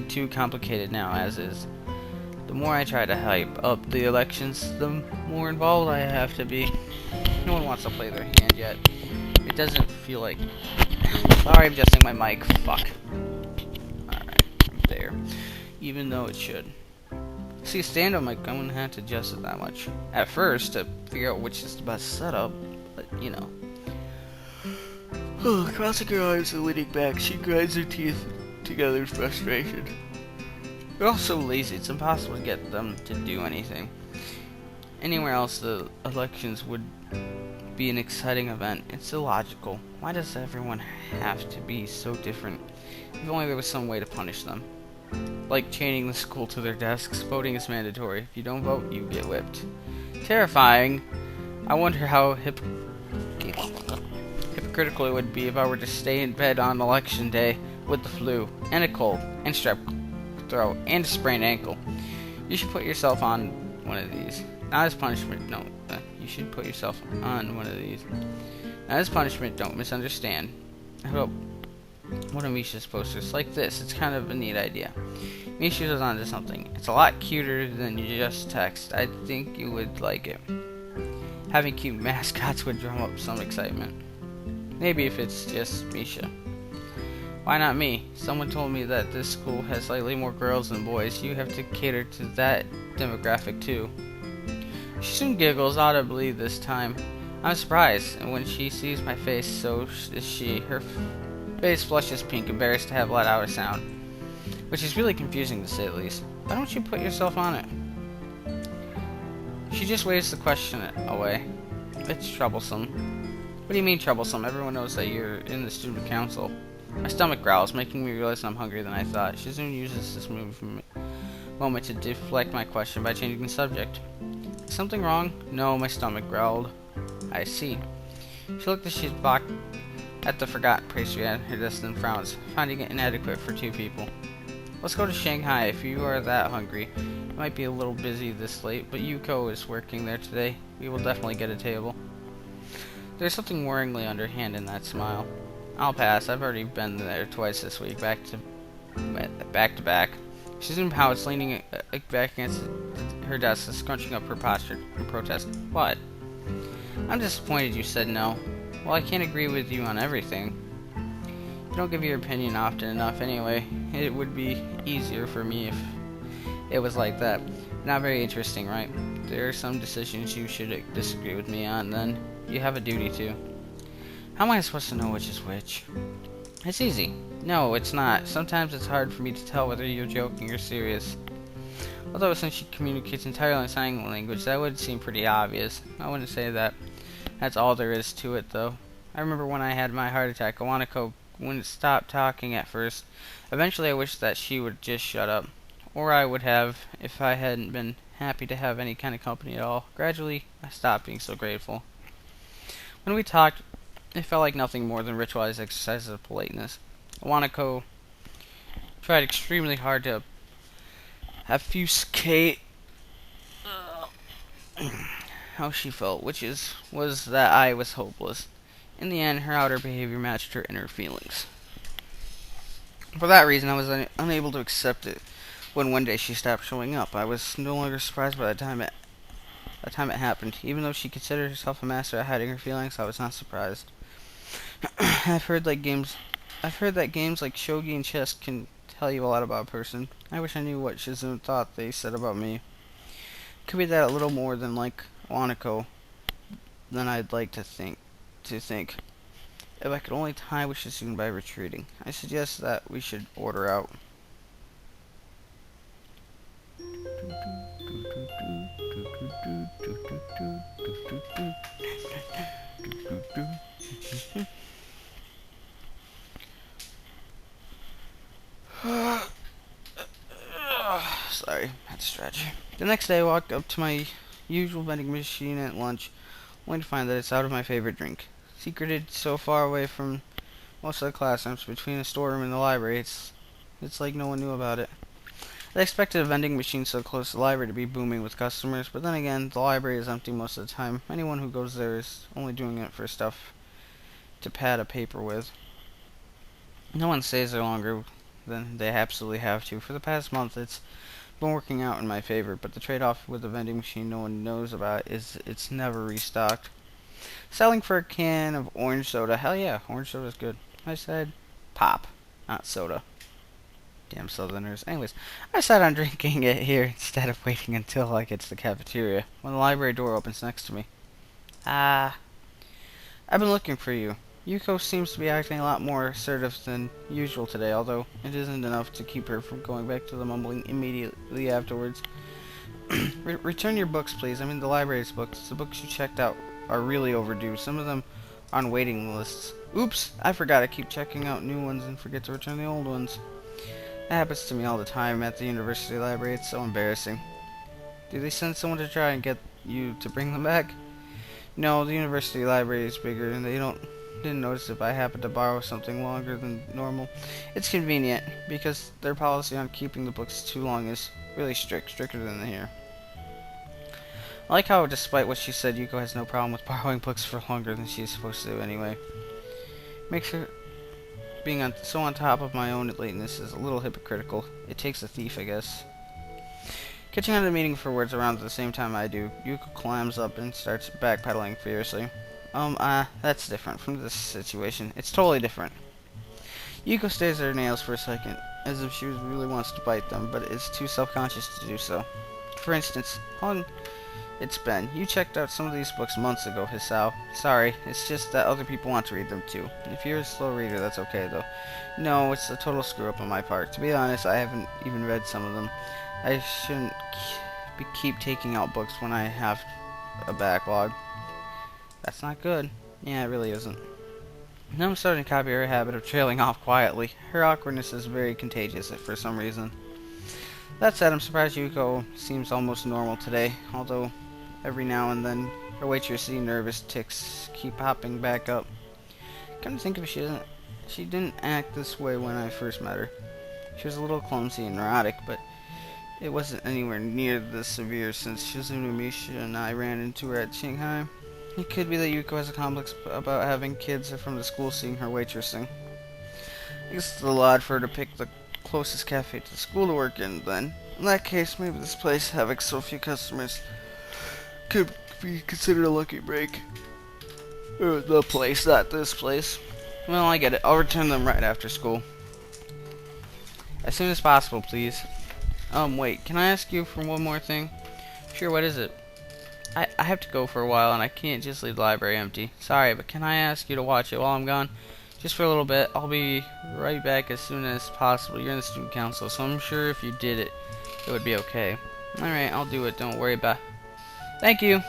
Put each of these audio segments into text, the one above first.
too complicated now as is. The more I try to hype up the elections, the more involved I have to be. No one wants to play their hand yet. It doesn't feel like... Sorry, I'm adjusting my mic. Fuck. Alright, there. Even though it should. See, stand-up mic, I'm gonna have to adjust it that much. At first, to figure out which is the best setup, but, you know. Crossing her arms and leaning back, she grinds her teeth together in frustration. They're all so lazy, it's impossible to get them to do anything. Anywhere else, the elections would be an exciting event. It's illogical. Why does everyone have to be so different? If only there was some way to punish them. Like chaining the school to their desks, voting is mandatory. If you don't vote, you get whipped. Terrifying. I wonder how hypocritical it would be if I were to stay in bed on election day with the flu, and a cold, and strep throat, and a sprained ankle. You should put yourself on one of these. Not as punishment, no. You should put yourself on one of these. Not as punishment, don't misunderstand. I hope one of Misha's posters like this. It's kind of a neat idea. Misha was onto something. It's a lot cuter than you just text. I think you would like it. Having cute mascots would drum up some excitement. Maybe if it's just Misha. Why not me? Someone told me that this school has slightly more girls than boys. You have to cater to that demographic too. She soon giggles audibly this time. I'm surprised, and when she sees my face, so is she. Her face flushes pink, embarrassed to have let out a sound, which is really confusing to say the least. Why don't you put yourself on it? She just waves the question away. It's troublesome. What do you mean troublesome? Everyone knows that you're in the student council. My stomach growls, making me realize I'm hungrier than I thought. Shizune uses this moment to deflect my question by changing the subject. Is something wrong? No, my stomach growled. I see. She looked at the forgotten pastry at her desk and frowns, finding it inadequate for 2 people. Let's go to Shanghai if you are that hungry. It might be a little busy this late, but Yuko is working there today. We will definitely get a table. There's something worryingly underhand in that smile. I'll pass. I've already been there twice this week, back to back. She zoomed how it's leaning back against her desk, scrunching up her posture in protest. What? I'm disappointed you said no. Well, I can't agree with you on everything. You don't give your opinion often enough anyway. It would be easier for me if it was like that. Not very interesting, right? There are some decisions you should disagree with me on, then you have a duty to. How am I supposed to know which is which? It's easy. No, it's not. Sometimes it's hard for me to tell whether you're joking or serious. Although since she communicates entirely in sign language, that would seem pretty obvious. I wouldn't say that that's all there is to it, though. I remember when I had my heart attack, Awanako wouldn't stop talking at first. Eventually I wished that she would just shut up. Or I would have, if I hadn't been happy to have any kind of company at all. Gradually, I stopped being so grateful. When we talked, it felt like nothing more than ritualized exercises of politeness. Awanako tried extremely hard to obfuscate how she felt, was that I was hopeless. In the end, her outer behavior matched her inner feelings. For that reason, I was unable to accept it. When one day she stopped showing up, I was no longer surprised by the time it happened. Even though she considered herself a master at hiding her feelings, I was not surprised. I've heard that games like shogi and chess can tell you a lot about a person. I wish I knew what Shizune thought they said about me. Could be that a little more than like Wanako than I'd like to think. If I could only tie with Shizune by retreating. I suggest that we should order out. Sorry, had to stretch. The next day I walked up to my usual vending machine at lunch, only to find that it's out of my favorite drink. Secreted so far away from most of the classrooms, between the storeroom and the library, it's like no one knew about it. I expected a vending machine so close to the library to be booming with customers, but then again, the library is empty most of the time. Anyone who goes there is only doing it for stuff to pad a paper with. No one stays there longer then they absolutely have to. For the past month, it's been working out in my favor, but the trade-off with the vending machine no one knows about is it's never restocked. Selling for a can of orange soda, hell yeah, orange soda's good. I said pop, not soda. Damn Southerners. Anyways, I decided on drinking it here instead of waiting until I get to the cafeteria, when the library door opens next to me. Ah, I've been looking for you. Yuko seems to be acting a lot more assertive than usual today, although it isn't enough to keep her from going back to the mumbling immediately afterwards. Return your books, please. I mean the library's books. The books you checked out are really overdue. Some of them are on waiting lists. Oops, I forgot. I keep checking out new ones and forget to return the old ones. That happens to me all the time at the university library. It's so embarrassing. Do they send someone to try and get you to bring them back? No, the university library is bigger, and they didn't notice if I happened to borrow something longer than normal. It's convenient, because their policy on keeping the books too long is really stricter than here. I like how, despite what she said, Yuko has no problem with borrowing books for longer than she's supposed to anyway. Makes her being so on top of my own lateness is a little hypocritical. It takes a thief, I guess. Catching on to the meeting for words around at the same time I do, Yuko climbs up and starts backpedaling furiously. That's different from this situation. It's totally different. Yuko stares at her nails for a second, as if she really wants to bite them, but is too self-conscious to do so. For instance, how long it's been. You checked out some of these books months ago, Hisao. Sorry, it's just that other people want to read them too. If you're a slow reader, that's okay though. No, it's a total screw-up on my part. To be honest, I haven't even read some of them. I shouldn't keep taking out books when I have a backlog. That's not good. Yeah, it really isn't. Now I'm starting to copy her habit of trailing off quietly. Her awkwardness is very contagious for some reason. That said, I'm surprised Yuko seems almost normal today, although every now and then her waitressy nervous tics keep popping back up. Come to think of it, she didn't act this way when I first met her. She was a little clumsy and neurotic, but it wasn't anywhere near this severe since Shizune Misha and I ran into her at Shanghai. It could be that Yuko has a complex about having kids from the school seeing her waitressing. I guess it's a little odd for her to pick the closest cafe to the school to work in, then. In that case, maybe this place having so few customers could be considered a lucky break. Or the place, not this place. Well, I get it. I'll return them right after school. As soon as possible, please. Wait, can I ask you for one more thing? Sure, what is it? I have to go for a while, and I can't just leave the library empty. Sorry, but can I ask you to watch it while I'm gone? Just for a little bit. I'll be right back as soon as possible. You're in the student council, so I'm sure if you did it, it would be okay. Alright, I'll do it. Don't worry about it. Thank you.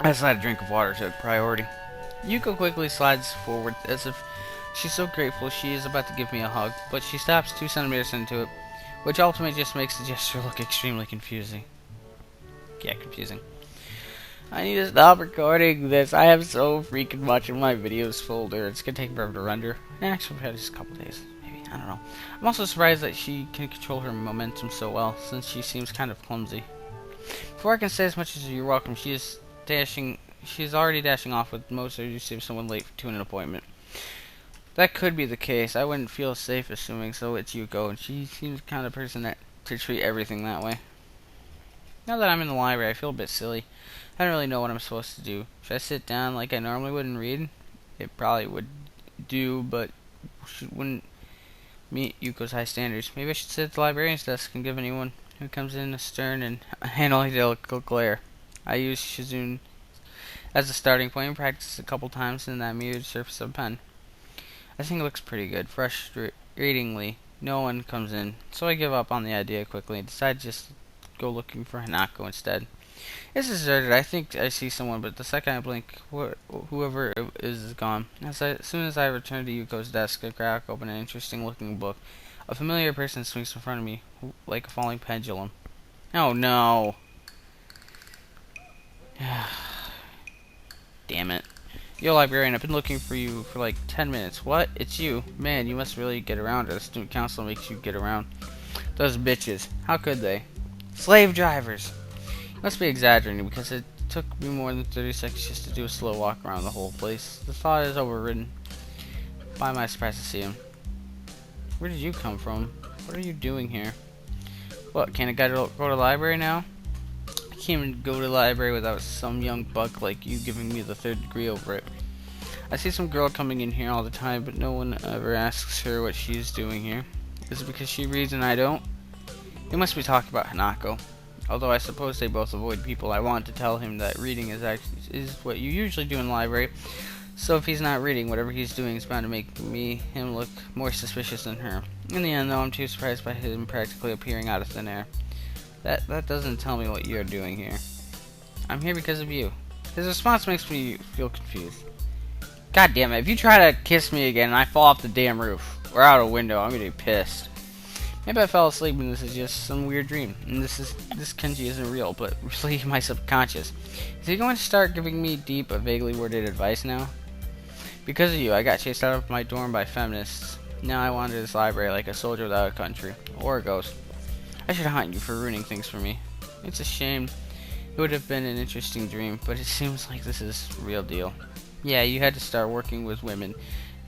I decided a drink of water took priority. Yuko quickly slides forward as if she's so grateful she is about to give me a hug, but she stops 2 centimeters into it, which ultimately just makes the gesture look extremely confusing. Yeah, confusing. I need to stop recording this. I have so freaking much in my videos folder. It's gonna take forever to render. Actually, just a couple days, maybe. I don't know. I'm also surprised that she can control her momentum so well, since she seems kind of clumsy. Before I can say as much as you're welcome, she's already dashing off with most of you seem someone late to an appointment. That could be the case. I wouldn't feel safe assuming so. It's Yuko, and she seems the kind of person that to treat everything that way. Now that I'm in the library, I feel a bit silly. I don't really know what I'm supposed to do. Should I sit down like I normally would and read? It probably would do, but wouldn't meet Yuko's high standards. Maybe I should sit at the librarian's desk and give anyone who comes in a stern and analytical glare. I use Shizune as a starting point and practice a couple times in that muted surface of a pen. I think it looks pretty good. Frustratingly, no one comes in, so I give up on the idea quickly and decide just to go looking for Hanako instead. It's deserted. I think I see someone, but the second I blink, whoever it is gone. As soon as I return to Yuko's desk, I crack open an interesting-looking book. A familiar person swings in front of me, like a falling pendulum. Oh no! Damn it. Yo, librarian, I've been looking for you for like 10 minutes. What? It's you? Man, you must really get around, or the student council makes you get around. Those bitches. How could they? Slave drivers! Must be exaggerating, because it took me more than 30 seconds just to do a slow walk around the whole place. The thought is overridden. Why am I surprised to see him? Where did you come from? What are you doing here? What, can't a guy go to the library now? I can't even go to the library without some young buck like you giving me the third degree over it. I see some girl coming in here all the time, but no one ever asks her what she's doing here. Is it because she reads and I don't? They must be talking about Hanako. Although I suppose they both avoid people. I want to tell him that reading is what you usually do in the library. So if he's not reading, whatever he's doing is bound to make him look more suspicious than her. In the end, though, I'm too surprised by him practically appearing out of thin air. That doesn't tell me what you're doing here. I'm here because of you. His response makes me feel confused. God damn it, if you try to kiss me again and I fall off the damn roof or out a window, I'm gonna be pissed. Maybe I fell asleep and this is just some weird dream. And this Kenji isn't real, but really my subconscious. Is he going to start giving me deep, vaguely worded advice now? Because of you, I got chased out of my dorm by feminists. Now I wander this library like a soldier without a country. Or a ghost. I should haunt you for ruining things for me. It's a shame. It would have been an interesting dream, but it seems like this is real deal. Yeah, you had to start working with women,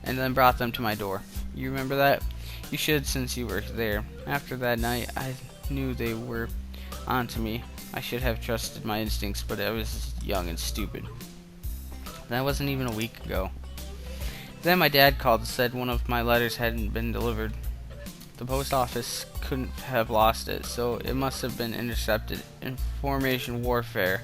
and then brought them to my door. You remember that? You should, since you were there. After that night, I knew they were onto me. I should have trusted my instincts, but I was young and stupid. That wasn't even a week ago. Then my dad called and said one of my letters hadn't been delivered. The post office couldn't have lost it, so it must have been intercepted. Information warfare.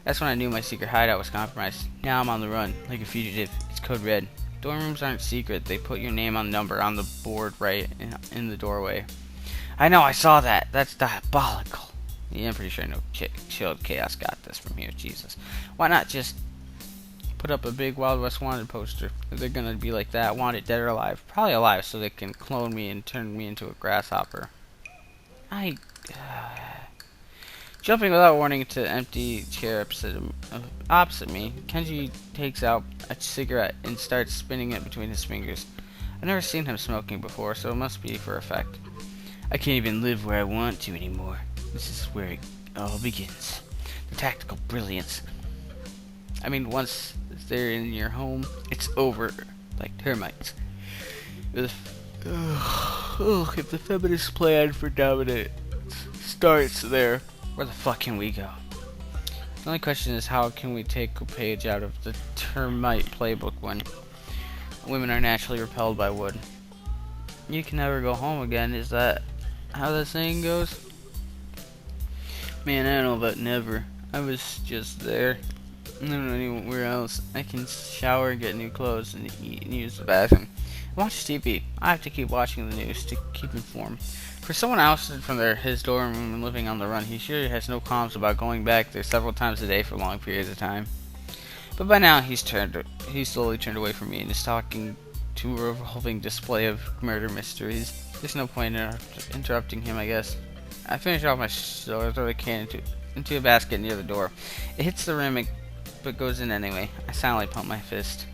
That's when I knew my secret hideout was compromised. Now I'm on the run, like a fugitive. It's code red. Dorm rooms aren't secret. They put your name on the number on the board right in the doorway. I know, I saw that. That's diabolical. Yeah, I'm pretty sure no Chilled Chaos got this from here. Jesus. Why not just put up a big Wild West Wanted poster? If they're gonna be like that, wanted dead or alive. Probably alive, so they can clone me and turn me into a grasshopper. Jumping without warning to an empty chair opposite me, Kenji takes out a cigarette and starts spinning it between his fingers. I've never seen him smoking before, so it must be for effect. I can't even live where I want to anymore. This is where it all begins. The tactical brilliance. I mean, once they're in your home, it's over, like termites. If the feminist plan for dominance starts there, where the fuck can we go? The only question is, how can we take a page out of the termite playbook when women are naturally repelled by wood? You can never go home again, is that how that saying goes? Man, I don't know about never. I was just there. I don't know anywhere else. I can shower, get new clothes, and eat and use the bathroom. Watch TV. I have to keep watching the news to keep informed. For someone ousted from his dorm room and living on the run, he sure has no qualms about going back there several times a day for long periods of time. But by now, he's slowly turned away from me and is talking to a revolving display of murder mysteries. There's no point in interrupting him, I guess. I finish off my soda, throw the can into a basket near the door. It hits the rim, but goes in anyway. I silently pump my fist.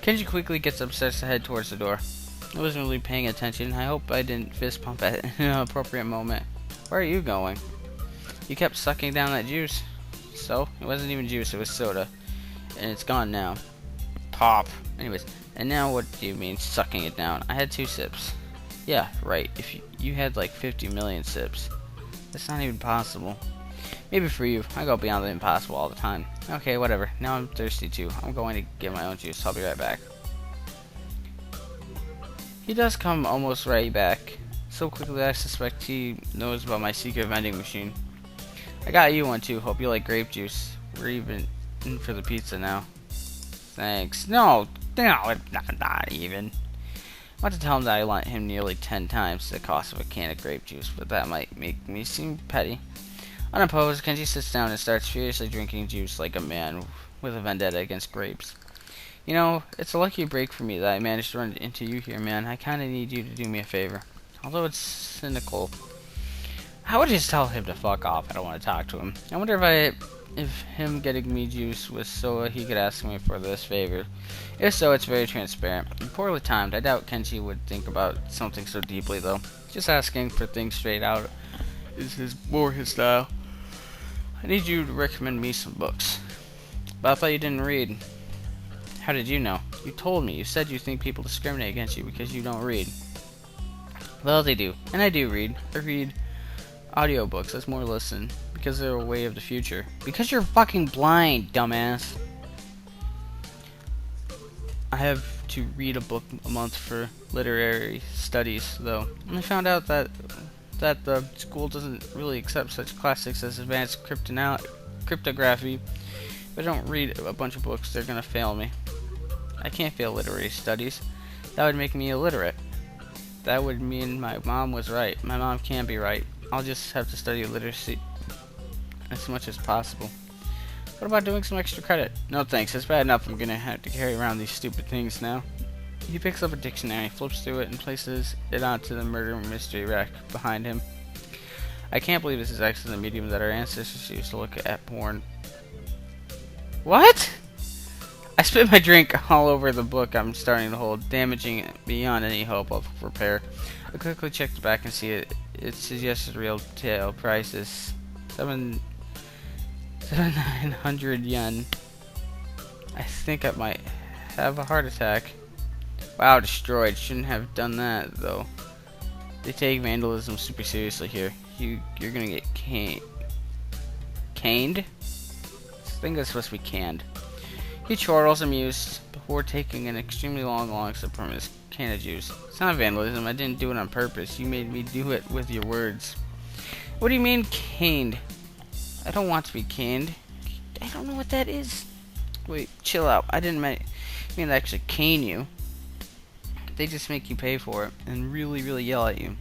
Kenji quickly gets upstairs to head towards the door. I wasn't really paying attention. I hope I didn't fist pump at an appropriate moment. Where are you going? You kept sucking down that juice. So? It wasn't even juice, it was soda. And it's gone now. Pop. Anyways, and now what do you mean sucking it down? I had 2 sips. Yeah, right. If you had like 50 million sips. That's not even possible. Maybe for you. I go beyond the impossible all the time. Okay, whatever. Now I'm thirsty too. I'm going to get my own juice. I'll be right back. He does come almost right back. So quickly I suspect he knows about my secret vending machine. I got you one too. Hope you like grape juice. We're even in for the pizza now. Thanks. No, not even. I want to tell him that I lent him nearly 10 times the cost of a can of grape juice, but that might make me seem petty. Unopposed, Kenji sits down and starts furiously drinking juice like a man with a vendetta against grapes. You know, it's a lucky break for me that I managed to run into you here, man. I kinda need you to do me a favor. Although it's cynical. How would you just tell him to fuck off? I don't want to talk to him. I wonder if him getting me juice was so he could ask me for this favor. If so, it's very transparent and poorly timed. I doubt Kenji would think about something so deeply, though. Just asking for things straight out is more his style. I need you to recommend me some books. But I thought you didn't read. How did you know? You told me. You said you think people discriminate against you because you don't read. Well, they do. And I do read. I read audiobooks. That's more listen. Because they're a way of the future. Because you're fucking blind, dumbass. I have to read a book a month for literary studies, though. And I found out that the school doesn't really accept such classics as advanced cryptography. If I don't read a bunch of books, they're gonna fail me. I can't fail literary studies. That would make me illiterate. That would mean my mom was right. My mom can be right. I'll just have to study literacy as much as possible. What about doing some extra credit? No thanks, it's bad enough I'm gonna have to carry around these stupid things now. He picks up a dictionary, flips through it, and places it onto the murder mystery rack behind him. I can't believe this is actually the medium that our ancestors used to look at porn. What? I spit my drink all over the book I'm starting to hold, damaging it beyond any hope of repair. I quickly checked the back and see it suggested retail price is 7,900 yen. I think I might have a heart attack. Wow, destroyed. Shouldn't have done that, though. They take vandalism super seriously here. You're gonna get caned. Caned? I think that's supposed to be canned. He chortles, amused, before taking an extremely long sip from his can of juice. It's not vandalism. I didn't do it on purpose. You made me do it with your words. What do you mean, caned? I don't want to be caned. I don't know what that is. Wait, chill out. I didn't mean to actually cane you. They just make you pay for it and really, really yell at you.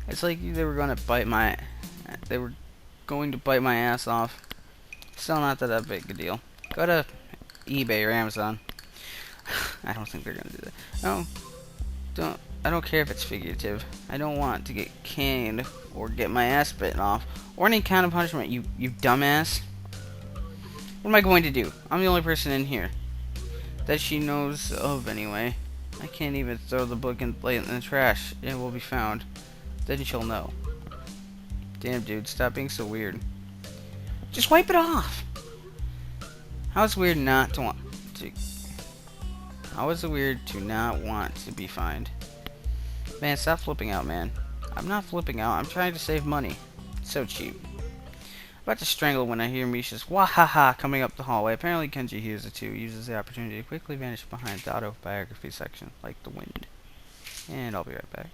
It's like they were going to bite my ass off. Still not that big a deal. Go to eBay or Amazon. I don't think they're gonna do that. No, I don't care if it's figurative. I don't want to get caned or get my ass bitten off or any kind of punishment. You dumbass. What am I going to do? I'm the only person in here that she knows of anyway. I can't even throw the book in the trash. It will be found. Then she'll know. Damn, dude, stop being so weird. Just wipe it off. How is it weird not to want to? How is it weird to not want to be fined? Man, stop flipping out, man. I'm not flipping out. I'm trying to save money. It's so cheap. I'm about to strangle when I hear Misha's wahaha coming up the hallway. Apparently Kenji hears it too. Uses the opportunity to quickly vanish behind the autobiography section like the wind. And I'll be right back.